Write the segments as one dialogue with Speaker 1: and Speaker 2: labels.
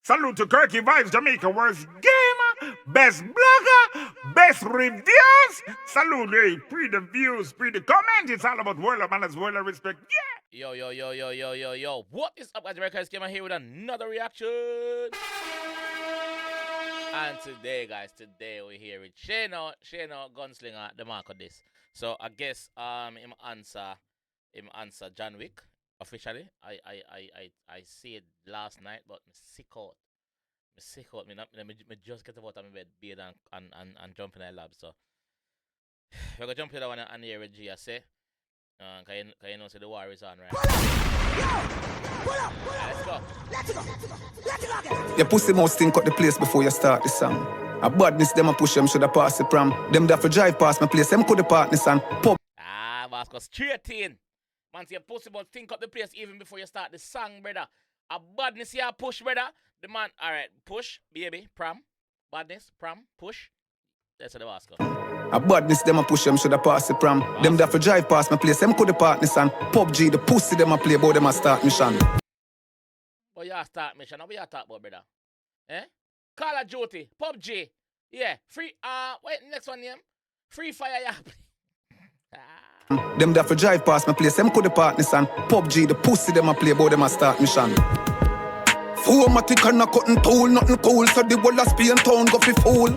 Speaker 1: Salute to 𝐑𝐂𝐓𝐈𝐎𝐍, Jamaica worst gamer, best blogger, best reviews. Salute, hey, pre the views, pre the comment. It's all about world of manners, world of respect. Yeah.
Speaker 2: Yo. What is up, guys? JAMAICA'S came here with another reaction. And today, guys, we're here with Shayna Gunslinger, Demarco this. So I guess him answer John Wick officially. I see it last night, but I'm sick out. Me just get out of my bed and jump in the lab. So we're gonna jump in that one and hear what G I say. Cause you know, say the war is on, right? Let's go.
Speaker 3: Your pussy must think out the place before you start the song. A badness them a push them should have passed the pram. Them that for drive past my place, them could the partners and pop.
Speaker 2: Boss, go straight in. Man, say your pussy must think up the place even before you start the song, brother. A badness here push, brother. The man, alright, push, baby, pram, badness, pram, push. That's the boss go.
Speaker 3: A badness them a push them should have passed the pram. Them that for drive past my place, them could the partners and PUBG, the pussy them a play about them a start mission.
Speaker 2: But you start mission, what you talk about, brother? Eh? Call of Duty, PUBG, yeah, free, wait, next one name? Free Fire, yeah.
Speaker 3: Them that for drive past my place, them could the partners and PUBG, the pussy them a play about them a start mission. Formatic and a cutting tool, nothing cool, so the whole of Spain town go fi fool.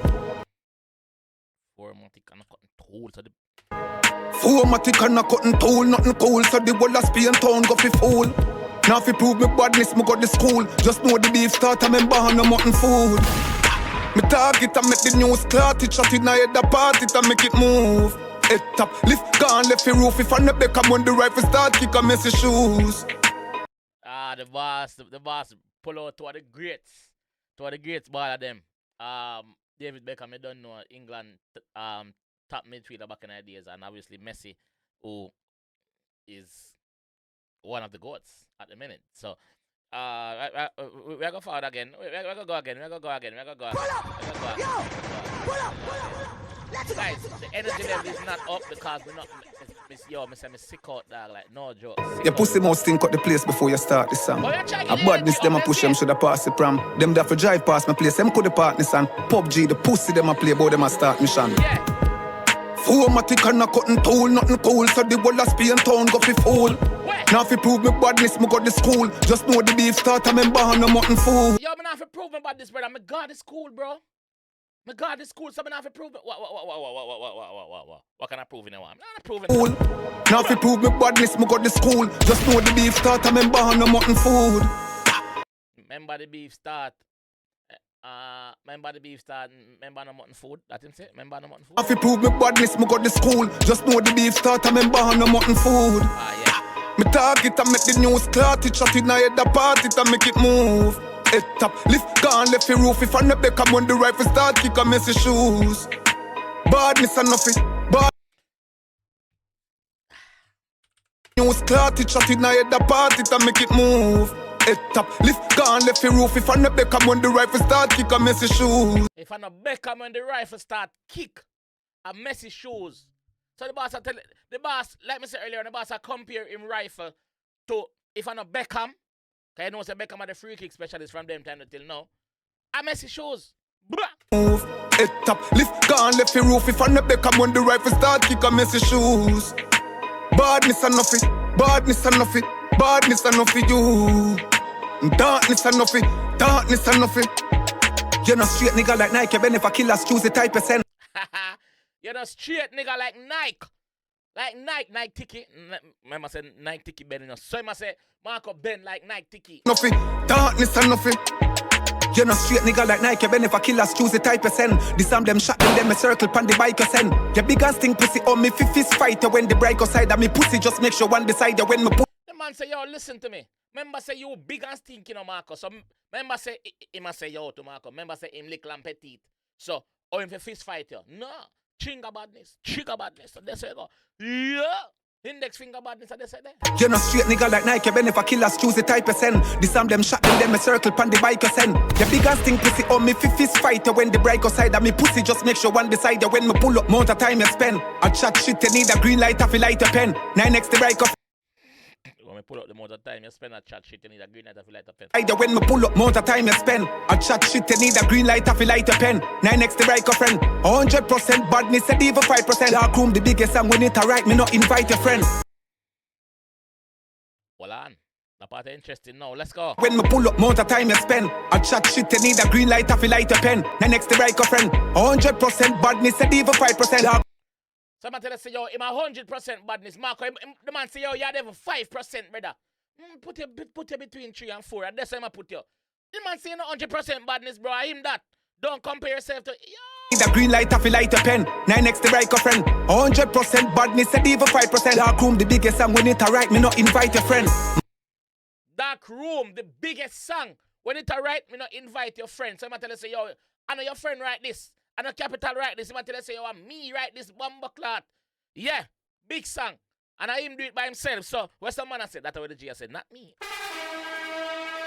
Speaker 2: Formatic and a cutting tool, so the...
Speaker 3: Formatic and a cutting tool, nothing cool, so the whole of Spain town go fi fool. Now if you prove me badness, me go to school. Just know the beef start, I'm in bar, no mutton food. Me target, I make the news clot, it shot in the head, the party, I make it move. Head top, lift gun, left the roof, if I never come when the rifle start, kick a messy shoes.
Speaker 2: The boss pull out to the greats ball of them. David Beckham, I don't know England top midfielder back in the days, and obviously Messi, who is one of the goats at the minute. So we're gonna forward again. We're gonna go again. Guys, the energy level is not up because we're not. Me sick out, dog. Like no joke.
Speaker 3: Your pussy must think out the place before you start the song. A badness them a push them should have passed the pram. Them that for drive past my place, them could the partners and PUBG, the pussy them a play about them a start mission.
Speaker 2: Yeah.
Speaker 3: Formatic and a cutting tool, nothing cool, so the whole of Spain town go fi fool. Now if you prove me badness, me go to school. Just know the beef start, I'm in bar, no mutton food.
Speaker 2: Yo, me not fi prove me about this, brother. My God is cool, bro. My God is cool, so me not fi prove it. What can I prove in now? I'm not proving it.
Speaker 3: Now if you prove me badness, me go to school. Just know the beef start, I'm in bar, no mutton food.
Speaker 2: Remember the beef start. Remember no mutton food. That him say, remember no mutton food.
Speaker 3: If you prove me badness, me go to school. Just know the beef start, I'm in bar, no mutton food.
Speaker 2: Yeah.
Speaker 3: Me target, I make the news clot, it shot in the head, the party, I make it move. Head top, lift gun, left the roof, if I never come when the rifle start, kick a messy shoes. Badness and nothing, bad. News clot, it shot in the head, the party, I make it move. Head top, lift gun, left the roof, if I never come when the rifle start, kick a messy shoes.
Speaker 2: If I not Beckham when the rifle start, kick a messy shoes. So the boss, like me said earlier, the boss compare him rifle to if I not Beckham, because you know say Beckham are the free kick specialist from them time until now. A messy shoes.
Speaker 3: Move, head top, lift gun, left the roof, if I never come when the rifle start, kick a messy shoes. Badness and nothing, badness and nothing, badness and nothing you. Darkness and nothing, darkness and nothing. You're not straight nigga like Nike, Ben if I kill us, choose the type percent.
Speaker 2: You're not straight nigga like Nike. Like Nike ticky. Remember say Nike ticky Ben, you know. So I say Marco Ben like Nike ticky.
Speaker 3: Nothing, darkness and nothing. You're not straight nigga like Nike, Ben if I kill us, choose the type percent. This time them shot them a circle pan the bike send. Your big ass thing pussy on me fist fighter when the break side of me pussy just make sure one beside you when me put.
Speaker 2: The man say, yo, listen to me. Remember say you big and stinky, you know, Marco. So remember say him say yo to Marco. Remember say him little and petite. So or him for fist fight you. No. Trigger badness. So that's where you go. Yeah. Index finger badness, so they say that.
Speaker 3: You're not straight nigga like Nike, Ben if I kill us, choose the type percent. This time them shot them a circle pan the bike send. Your big ass thing pussy on me fist fight when the break side of me pussy just make sure one beside you when me pull up. Amount of time you spend. I chat shit, you need a green light, I feel light a pen. 9x the break off.
Speaker 2: When we pull up the amount of time you spend at chat shit, you need a green light to light a pen.
Speaker 3: Either when me pull up, amount of time you spend. I chat shit, you need a green light to light a pen. 9x the right friend. 100% badness, and even 5%. Dark room, the biggest song when it alright, me not invite your friend.
Speaker 2: Hold on. The part interesting now. Let's go.
Speaker 3: When me pull up, amount of time you spend. I chat shit, you need a green light to light a pen. 9x the right friend. 100% badness, and even 5%. Dark.
Speaker 2: Someone tell us, say, yo, I'm 100% badness. Marco, the man say, yo, you're there for 5%, brother. Put you between 3 and 4, and that's why I put you. The man say, no 100% badness, bro. I him that. Don't compare yourself to, yo.
Speaker 3: Need a green light to light a pen. 9x the right friend. 100% badness, and even 5%. Dark room, the biggest song when it alright, me not invite your friend.
Speaker 2: Dark room, the biggest song. When it alright, me not invite your friend. So I'm tell you, say, yo, I know your friend write this. I know Capital write this. I'm tell you, say, yo, me write this bomber clot. Yeah, big song. And I him do it by himself. So, what's the man I said? That's what the G I said, not me.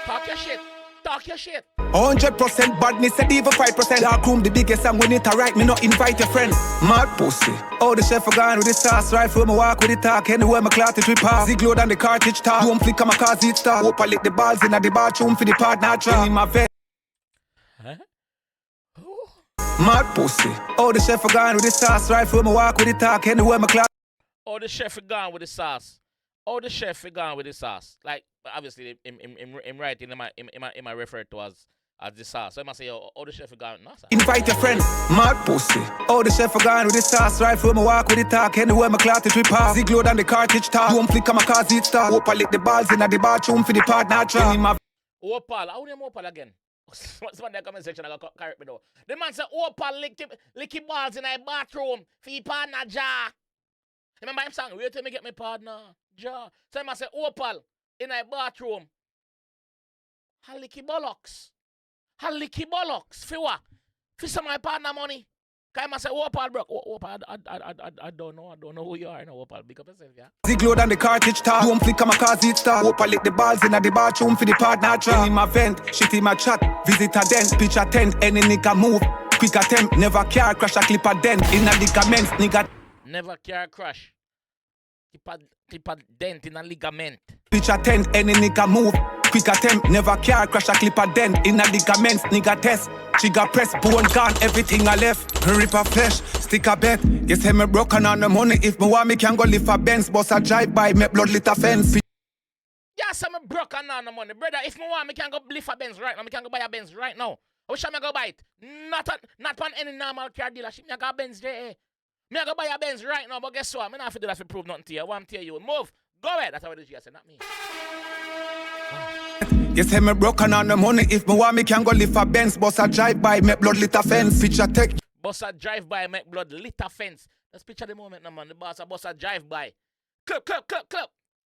Speaker 2: Talk your shit. Talk your shit.
Speaker 3: 100% badness and even 5%. Dark room, the biggest song when it alright, me not invite your friend. Mad pussy. Oh, the chef gone with the sauce. Right through my walk with the talk. Anywhere my clot it we pass. Zig load on the cartridge talk. Don't flick on my car seat star. Hope I lick the balls in the bathroom for the partner try. In my vet.
Speaker 2: Huh?
Speaker 3: Mad pussy. Oh, the chef gone with the sauce. Right through my walk with the talk. Anywhere my clot.
Speaker 2: Oh, the chef gone with the sauce. Oh, the chef gone with the sauce. Like, obviously, him writing, him I refer to as the sauce. So I must say, oh, the chef gone. No, sir.
Speaker 3: Invite your friend. Mad pussy. Oh, the chef gone with the sauce. Right through my walk with the talk. Anywhere my clot it we pass. Zig load on the cartridge talk. Don't flick on my car seat star. Hope I lick the balls in the bathroom for the partner try. In my
Speaker 2: Opal. How name Opal again? What's in the comment section? I got correct me though. The man said Opal lick him balls in the bathroom for your partner jar. Remember him saying, wait till me get my partner jar. So I say Opal in the bathroom. Haliki bollocks. Haliki bollocks. For what? For some of my partner money. Cause I say Opal broke. Opal, I don't know who you are. No Opal, big up yourself, yeah.
Speaker 3: Zig load on the cartridge talk. Don't flick on my car seat star. Hope I lick the balls in the bathroom for the partner try. In my vent, shit in my chat. Visit a dent, pitch a tent. Any nigga move. Quick attempt, never care. Crash a clip a dent. In a ligaments, nigga.
Speaker 2: Never care crash. Keep a dent in a ligament.
Speaker 3: Pitch a tent, any nigga move. Quick attempt, never care. Crash a clip a dent. In a ligaments, nigga test. Trigger press, bone gone, everything I left. Rip a flesh, stick a bet. You say me broken on the money. If me want me can go lift a Benz. Boss a drive by, me blood lit a fence.
Speaker 2: Yeah, so me broken on the money. Brother, if me want me can go lift a Benz right now. Me can go buy a Benz right now. I wish I me go buy it. Not on any normal car dealership. Me go Benz JA. Me go buy a Benz right now, but guess what? Me not have to do that to prove nothing to you. I want to tell you. Move. Go ahead. That's how it is. I said, not me.
Speaker 3: You say me broken on the money. If me want me can go lift a Benz. Boss a drive by, make blood lit a fence. Picture tech.
Speaker 2: Boss a drive by, make blood lit a fence. Let's picture the moment now, man. The boss a drive by. Clip.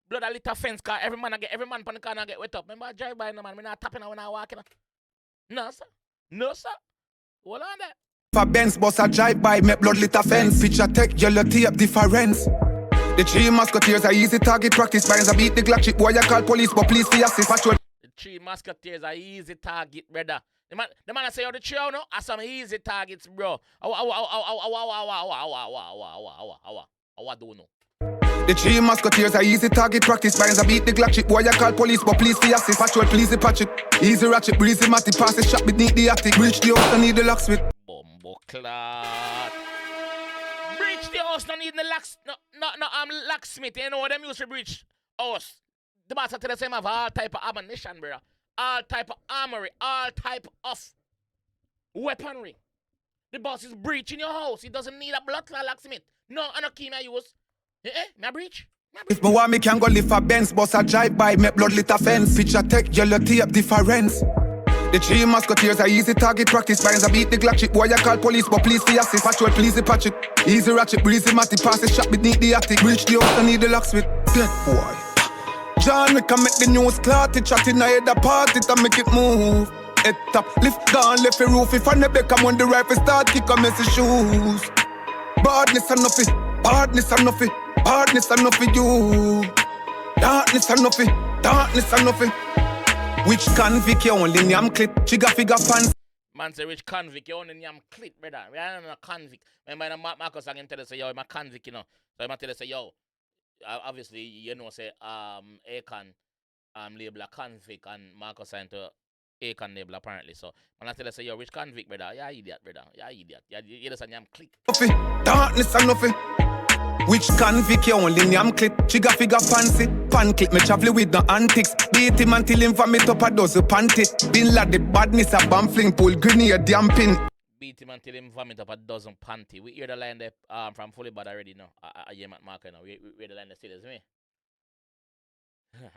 Speaker 2: Blood a lit a fence, car. Every man on the corner get wet up. Remember I drive by no man. Me not tapping when I walking. No, sir. Hold on there.
Speaker 3: For Benz, boss a drive by, make blood lit a fence. Picture tech, yellow tape difference. The 3 musketeers are easy target practice. Binds a beat the Glock chip. Why you call police, but please for assist.
Speaker 2: The 3 musketeers are easy target, brother. The man I say, oh, the 3 no, are some easy targets, bro. I don't know.
Speaker 3: The 3 musketeers are easy target practice. Binds a beat the Glock chip. Why you call police, but please for assist. Patrol, please the patch it. Easy ratchet, breezy matty. Pass the shot beneath the attic. Reach the house, I need the locksmith.
Speaker 2: Bombo clot. Breach the house, no need the locks. No, locksmith. You know what them used to breach house. The boss tell us him have all type of ammunition, bro. All type of armory, all type of weaponry. The boss is breaching your house. He doesn't need a blood clot locksmith. No, I don't key me use. Me breach.
Speaker 3: If me want me can go lift a Benz. Boss a drive by, make blood lit a fence. Picture tech, yellow tape difference. The 3 musketeers are easy target practice. Binds a beat the Glock chip. Why you call police, but please for assist. Patrol, please the patch it. Easy ratchet, breezy matty. Pass the shot beneath the attic. Reach the house, I need the locksmith. Dead boy. John, we can make the news clot. It chat in a head apart, it and make it move. Head top, lift down, left the roof. If I never come when the rifle start, kick a messy shoes. Badness enough it, badness enough it, badness enough it you. Darkness enough it, darkness enough it. Which convict you only nyam clip? Trigger figure fans.
Speaker 2: Man say which convict you only nyam clip, brother. We are not a convict. Remember the Marcus again tell us say yo, I'm a convict, you know. So I'm tell us say yo, obviously, you know, say, Akon, label a convict and Marco signed to Akon label apparently. So, when I tell you, say, yo, which convict, brother? Yeah, idiot, brother. Yeah, idiot. Yeah, you just I'm click.
Speaker 3: Darkness and nothing. Which convict you only name clip? Trigger figure fancy. Pan clip me travel with no antics. Beat him until him vomit up a dozen panty. Bin lad the badness a bomb fling pull grenade damping.
Speaker 2: Beat him until him vomit up a dozen panty. We hear the line there from Fully Bad already now. I hear Marco now. We hear the line there still is me.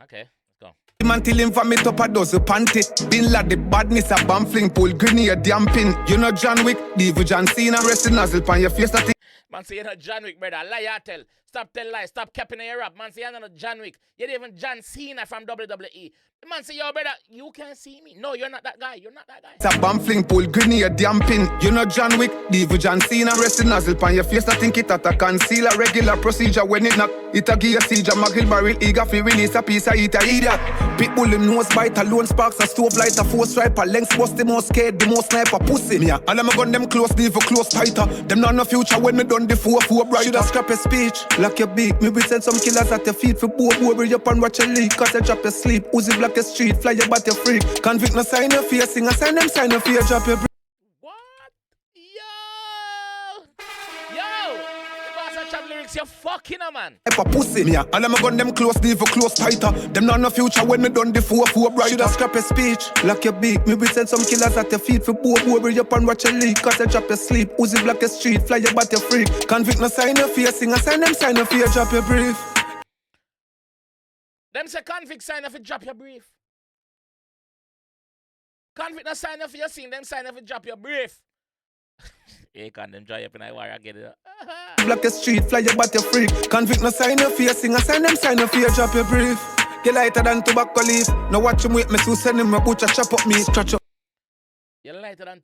Speaker 2: Okay, let's go.
Speaker 3: Him until him vomit up a dozen panty. Bin lad the badness a bomb fling pull grenade damping. You know John Wick, Diva John Cena, resting nozzle pan your face that.
Speaker 2: Man say you're not John Wick, brother. Lie tell. Stop tell lies. Stop capping in your rap. Man say you're not John Wick. You're even John Cena from WWE. The man say, yo, brother, you can't see me. No, you're not that guy. You're not that guy.
Speaker 3: It's a bomb fling pull grenade damping. You know John Wick, Diva John Cena, resting nozzle pan your face. I think it at a concealer. Regular procedure when it knock. It a gear siege. A magil barrel eager fi release a piece of it a idiot. Pitbull him nose bite. Alone sparks a stove light. A four stripe. A length bust the most scared. The most sniper pussy. Me all of my gun them close. Diva close tighter. Them not no future when me done the 4-4 brighter. Shoulda scrap a speech. Lock your beak. Me will send some killers at your feet. For both over you up and watch your leak. Cause I drop your sleep. Uzi block your street. Fly your bat your freak. Convict no sign your fear. Sing a sign them sign your fear. Drop your
Speaker 2: What? Yo! The boss of Chap Lyrics, you're fucking a man.
Speaker 3: a pussy. Me all of my gun them close. Diva close tighter. Them not no future when me done the 4-4 brighter. Shoulda scrap a speech. Lock your beak. Me will send some killers at your feet. For both over you up and watch your leak. Cause I drop your sleep. Uzi block your street. Fly your bat your freak. Convict no sign your fear. Sing a sign them sign your fear. Drop your brief.
Speaker 2: Them say convict sign if you drop your brief. Convict no sign if you sing them sign if you drop your brief. Hey, can them dry up in I war I get it.
Speaker 3: Block your street, fly your bat your freak. Convict no sign your fear, sing a sign them sign your fear, drop your brief. Get lighter than tobacco leaf. Now watch him wait me to send him a butcher chop up me, scratch up.
Speaker 2: You're lighter than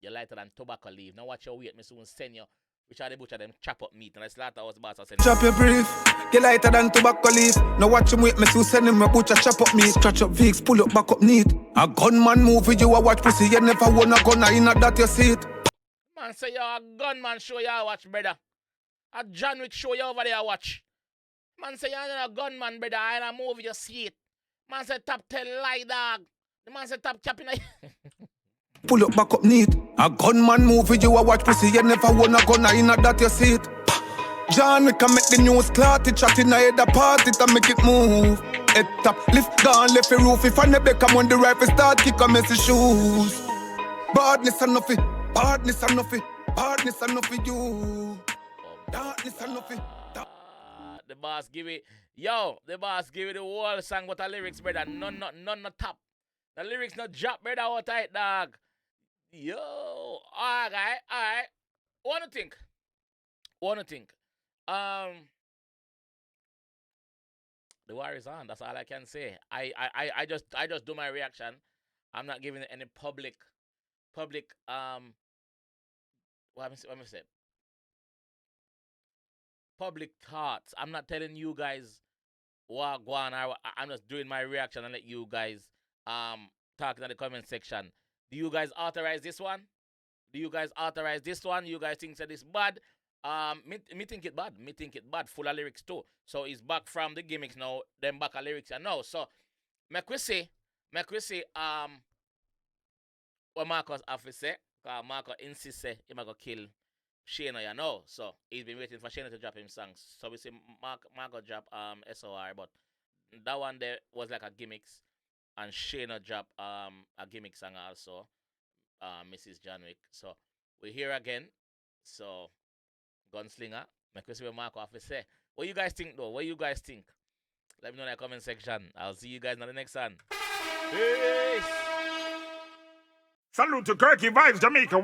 Speaker 2: you're lighter than tobacco leaf. Now watch your weight, me soon send you. Which are the butcher them chop up meat and I slaughter was boss I send.
Speaker 3: Drop your brief. Get lighter than tobacco leaf. Now watch him wait me to send him a butcher chop up me, scratch up Vicks, pull up back up neat. A gunman move with you a watch pussy. You never won a gun in a that you see it.
Speaker 2: Man say you a gunman show you watch, brother. A John Wick show you over there watch. Man say you're not a gunman, brother. I in a movie you see it. Man say top 10 lie dog. The man say top capping.
Speaker 3: Pull up back up neat. A gunman move with you a watch pussy. You never won a gun in a that you see it. John Wick can make the news clot. It chat in a head apart. It a make it move. Head top lift down left the roof. If I never come on the rifle start kick a messy shoes. Badness and nothing. Badness and nothing. Badness and nothing you. Darkness and nothing.
Speaker 2: The boss give it. Yo, the boss give it the whole song but the lyrics, brother. None not top. The lyrics not drop, brother. How tight, dog. Yo, alright. Wanna think. The war is on. That's all I can say. I just do my reaction. I'm not giving it any public what am I say? Public thoughts. I'm not telling you guys what go on. I'm just doing my reaction and let you guys talk in the comment section. Do you guys authorize this one? You guys think that this bad? Me think it bad. Full of lyrics too. So it's back from the gimmicks now. Then back a lyrics and now. So make we say what Marcus have to say. Because Marcus insists he might go kill Shayna, you know. So he's been waiting for Shayna to drop him songs. So we say Marcus drop SOR, but that one there was like a gimmicks. And Shayna drop a gimmick song also. Mrs. John Wick. So we're here again. So Gunslinger, make us see what Marco have to say. What you guys think though? What you guys think? Let me know in the comment section. I'll see you guys on the next one. Peace.
Speaker 1: Salute to 𝐑𝐄𝐂𝐓𝐈𝐎𝐍, Jamaica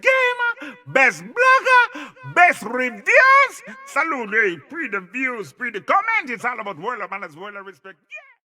Speaker 1: game, best blogger, best reviews. Salute, pre the views, pre the comment. It's all about world of manners, world of respect. Yeah.